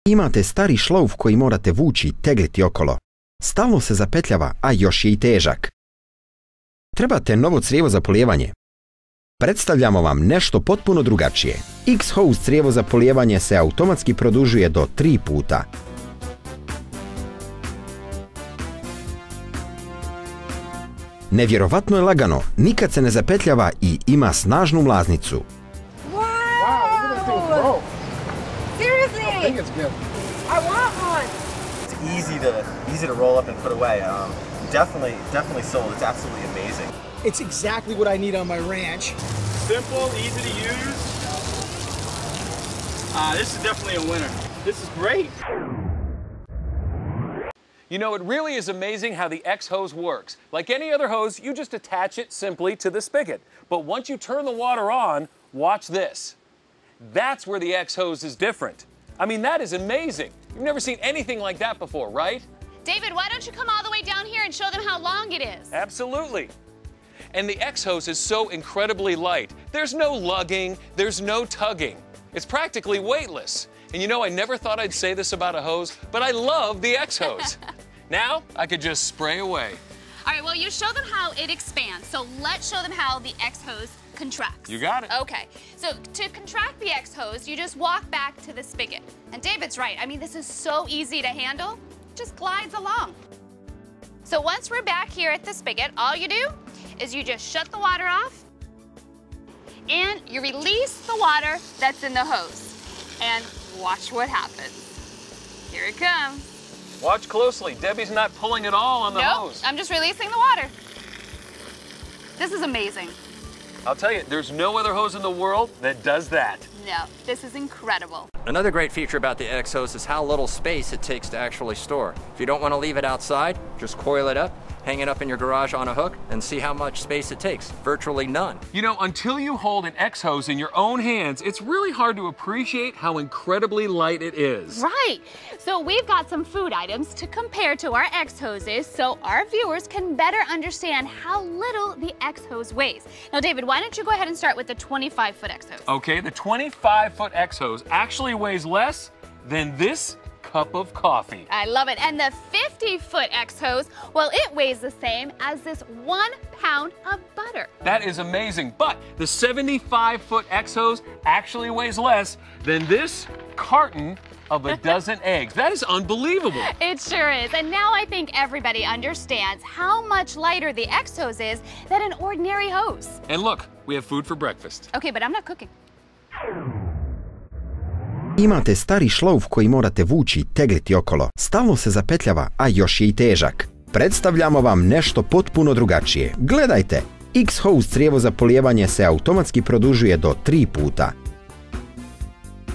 Imate stari šlauf koji morate vući i tegliti okolo. Stalno se zapetljava, a još je i težak. Trebate novo crijevo za polijevanje. Predstavljamo vam nešto potpuno drugačije. XHose crijevo za polijevanje se automatski produžuje do 3 puta. Nevjerovatno je lagano, nikad se ne zapetljava i ima snažnu mlaznicu. I think it's good. I want one. It's easy to roll up and put away. Definitely sold. It's absolutely amazing. It's exactly what I need on my ranch. Simple, easy to use. This is definitely a winner. This is great. You know, it really is amazing how the XHose works. Like any other hose, you just attach it simply to the spigot. But once you turn the water on, watch this. That's where the XHose is different. I mean, that is amazing. You've never seen anything like that before, right? David, why don't you come all the way down here and show them how long it is? Absolutely. And the XHose is so incredibly light. There's no lugging, there's no tugging. It's practically weightless. And you know, I never thought I'd say this about a hose, but I love the XHose. Now, I could just spray away. All right, well, you show them how it expands. So let's show them how the XHose contracts. You got it. Okay, so to contract the XHose, you just walk back to the spigot. And David's right. I mean, this is so easy to handle. It just glides along. So once we're back here at the spigot, all you do is you just shut the water off and you release the water that's in the hose. And watch what happens. Here it comes. Watch closely. Debbie's not pulling it all on the hose. I'm just releasing the water. This is amazing. I'll tell you, there's no other hose in the world that does that. No, this is incredible. Another great feature about the XHose is how little space it takes to actually store. If you don't want to leave it outside, just coil it up, hang it up in your garage on a hook, and see how much space it takes. Virtually none. You know, until you hold an XHose in your own hands, it's really hard to appreciate how incredibly light it is. Right. So we've got some food items to compare to our XHoses so our viewers can better understand how little the XHose weighs. Now, David, why don't you go ahead and start with the 25-foot XHose? Okay, the 25-foot XHose actually weighs less than this cup of coffee. I love it. And the 50-foot XHose, well, it weighs the same as this 1 pound of butter. That is amazing. But the 75-foot XHose actually weighs less than this carton of a dozen eggs. That is unbelievable. It sure is. And now I think everybody understands how much lighter the XHose is than an ordinary hose. And look, we have food for breakfast. Okay, but I'm not cooking. Imate stari šlauf koji morate vući i tegliti okolo. Stalno se zapetljava, a još je i težak. Predstavljamo vam nešto potpuno drugačije. Gledajte! XHose crijevo za polijevanje se automatski produžuje do 3 puta.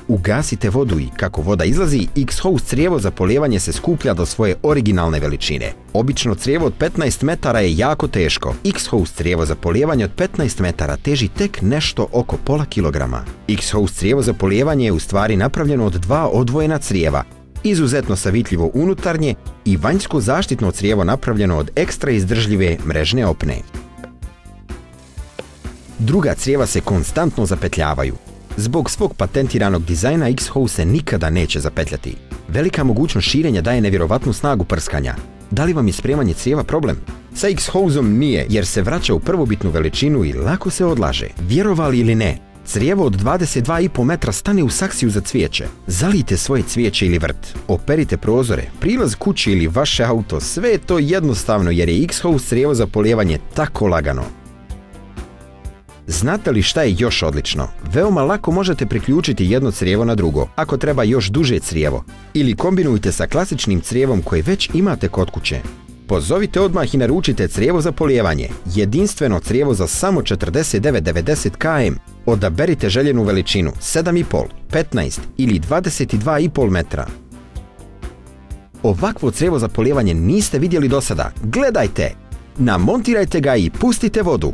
Ugasite vodu i kako voda izlazi, XHose crijevo za polijevanje se skuplja do svoje originalne veličine. Obično crijevo od 15 metara je jako teško. XHose crijevo za polijevanje od 15 metara teži tek nešto oko pola kilograma. XHose crijevo za polijevanje je u stvari napravljeno od 2 odvojena crijeva. Izuzetno savitljivo unutarnje i vanjsko zaštitno crijevo napravljeno od ekstra izdržljive mrežne opne. Druga crijeva se konstantno zapetljavaju. Zbog svog patentiranog dizajna XHose se nikada neće zapetljati. Velika mogućnost širenja daje nevjerovatnu snagu prskanja. Da li vam je spremanje crijeva problem? Sa XHoseom nije, jer se vraća u prvobitnu veličinu i lako se odlaže. Vjerovali ili ne, crijevo od 22,5 metra stane u saksiju za cvijeće. Zalijte svoje cvijeće ili vrt, operite prozore, prilaz kući ili vaše auto, sve je to jednostavno jer je XHose crijevo za polijevanje tako lagano. Znate li šta je još odlično? Veoma lako možete priključiti jedno crijevo na drugo, ako treba još duže crijevo. Ili kombinujte sa klasičnim crijevom koje već imate kod kuće. Pozovite odmah i naručite crijevo za polijevanje. Jedinstveno crijevo za samo 49,90 km. Odaberite željenu veličinu 7,5, 15 ili 22,5 metra. Ovakvo crijevo za polijevanje niste vidjeli do sada. Gledajte! Namontirajte ga i pustite vodu.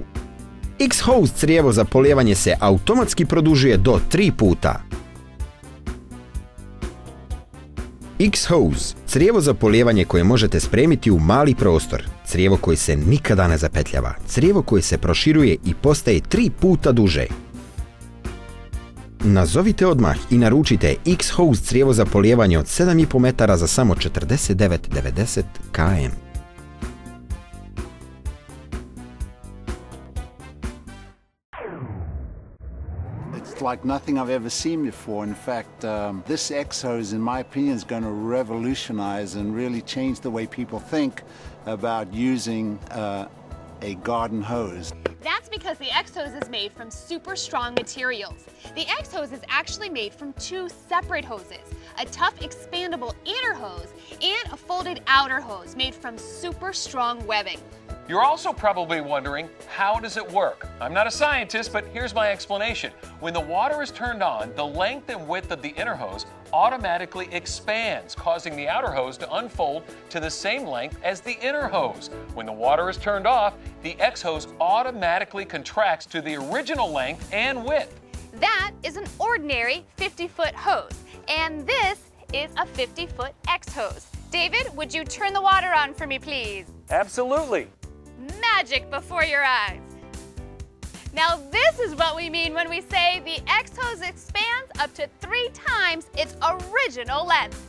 XHose crijevo za polijevanje se automatski produžuje do 3 puta. XHose, crijevo za polijevanje koje možete spremiti u mali prostor, crijevo koje se nikada ne zapetljava, crijevo koje se proširuje i postaje 3 puta duže. Nazovite odmah i naručite XHose crijevo za polijevanje od 7,5 metara za samo 49,90 km. It's like nothing I've ever seen before. In fact, this XHose, in my opinion, is going to revolutionize and really change the way people think about using a garden hose. That's because the XHose is made from super strong materials. The XHose is actually made from two separate hoses, a tough expandable inner hose and a folded outer hose made from super strong webbing. You're also probably wondering, how does it work? I'm not a scientist, but here's my explanation. When the water is turned on, the length and width of the inner hose automatically expands, causing the outer hose to unfold to the same length as the inner hose. When the water is turned off, the XHose automatically contracts to the original length and width. That is an ordinary 50-foot hose, and this is a 50-foot XHose. David, would you turn the water on for me, please? Absolutely. Magic before your eyes. Now this is what we mean when we say the XHose expands up to 3 times its original length.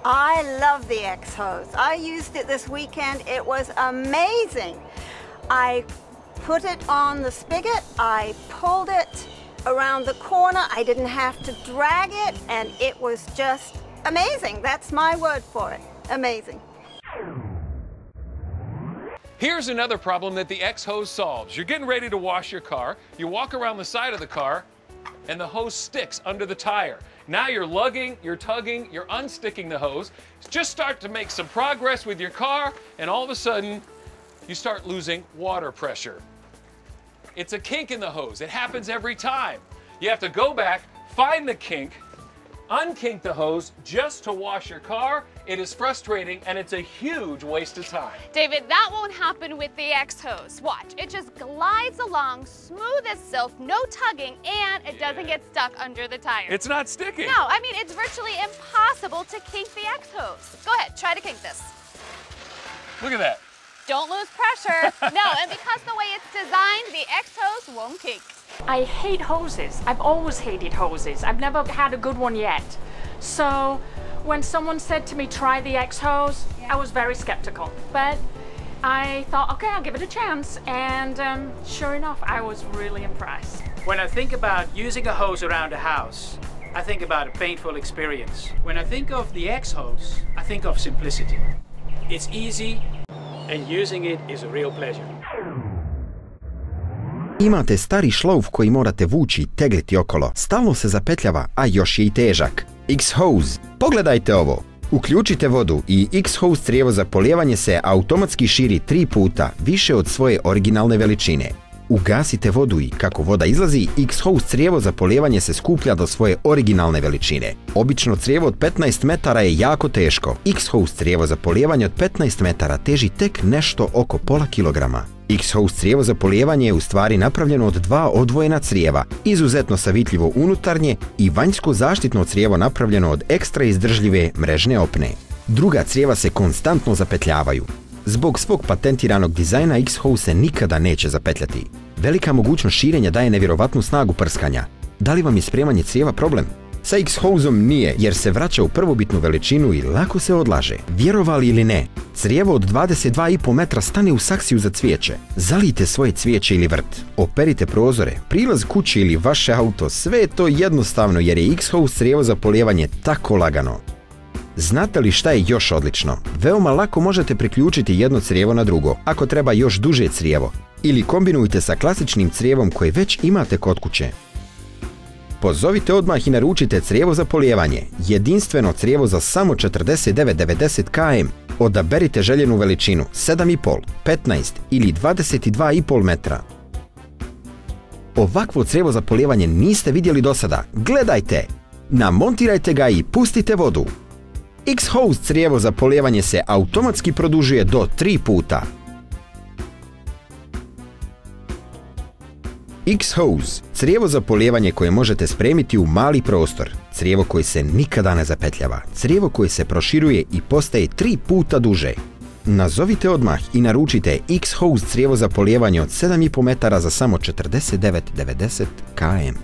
I love the XHose. I used it this weekend. It was amazing. I put it on the spigot, I pulled it around the corner, I didn't have to drag it, and it was just amazing. That's my word for it. Amazing. Here's another problem that the XHose solves. You're getting ready to wash your car, you walk around the side of the car, and the hose sticks under the tire. Now you're lugging, you're tugging, you're unsticking the hose. Just start to make some progress with your car, and all of a sudden, you start losing water pressure. It's a kink in the hose. It happens every time. You have to go back, find the kink, unkink the hose just to wash your car. It is frustrating, and it's a huge waste of time. David, that won't happen with the XHose. Watch, it just glides along smooth as silk, no tugging, and it doesn't get stuck under the tire. It's not sticking. No, I mean, it's virtually impossible to kink the XHose. Go ahead, try to kink this. Look at that. Don't lose pressure. No, and because the way it's designed, the XHose won't kink. I hate hoses. I've always hated hoses. I've never had a good one yet. So when someone said to me, try the XHose, I was very skeptical. But I thought, okay, I'll give it a chance. And sure enough, I was really impressed. When I think about using a hose around a house, I think about a painful experience. When I think of the XHose, I think of simplicity. It's easy, and using it is a real pleasure. Imate stari šlauf koji morate vući i tegliti okolo. Stalno se zapetljava, a još je i težak. XHose. Pogledajte ovo. Uključite vodu i XHose crijevo za polijevanje se automatski širi 3 puta više od svoje originalne veličine. Ugasite vodu i kako voda izlazi, XHose crijevo za polijevanje se skuplja do svoje originalne veličine. Obično crijevo od 15 metara je jako teško. XHose crijevo za polijevanje od 15 metara teži tek nešto oko pola kilograma. XHose crijevo za polijevanje je u stvari napravljeno od 2 odvojena crijeva, izuzetno savitljivo unutarnje i vanjsko zaštitno crijevo napravljeno od ekstra izdržljive mrežne opne. Druga crijeva se konstantno zapetljavaju. Zbog svog patentiranog dizajna XHose se nikada neće zapetljati. Velika mogućnost širenja daje nevjerovatnu snagu prskanja. Da li vam je spremanje crijeva problem? Sa XHoseom nije, jer se vraća u prvobitnu veličinu i lako se odlaže. Vjerovali ili ne, crijevo od 22,5 metra stane u saksiju za cvijeće. Zalijte svoje cvijeće ili vrt, operite prozore, prilaz kuće ili vaše auto, sve je to jednostavno jer je XHose crijevo za polijevanje tako lagano. Znate li šta je još odlično? Veoma lako možete priključiti jedno crijevo na drugo, ako treba još duže crijevo, ili kombinujte sa klasičnim crijevom koje već imate kod kuće. Pozovite odmah i naručite crijevo za polijevanje, jedinstveno crijevo za samo 49,90 km. Odaberite željenu veličinu 7,5, 15 ili 22,5 metra. Ovakvo crijevo za polijevanje niste vidjeli do sada. Gledajte! Namontirajte ga i pustite vodu. XHose crijevo za polijevanje se automatski produžuje do 3 puta. XHose, crijevo za polijevanje koje možete spremiti u mali prostor, crijevo koje se nikada ne zapetljava, crijevo koje se proširuje i postaje 3 puta duže. Nazovite odmah i naručite XHose crijevo za polijevanje od 7,5 metara za samo 49,90 km.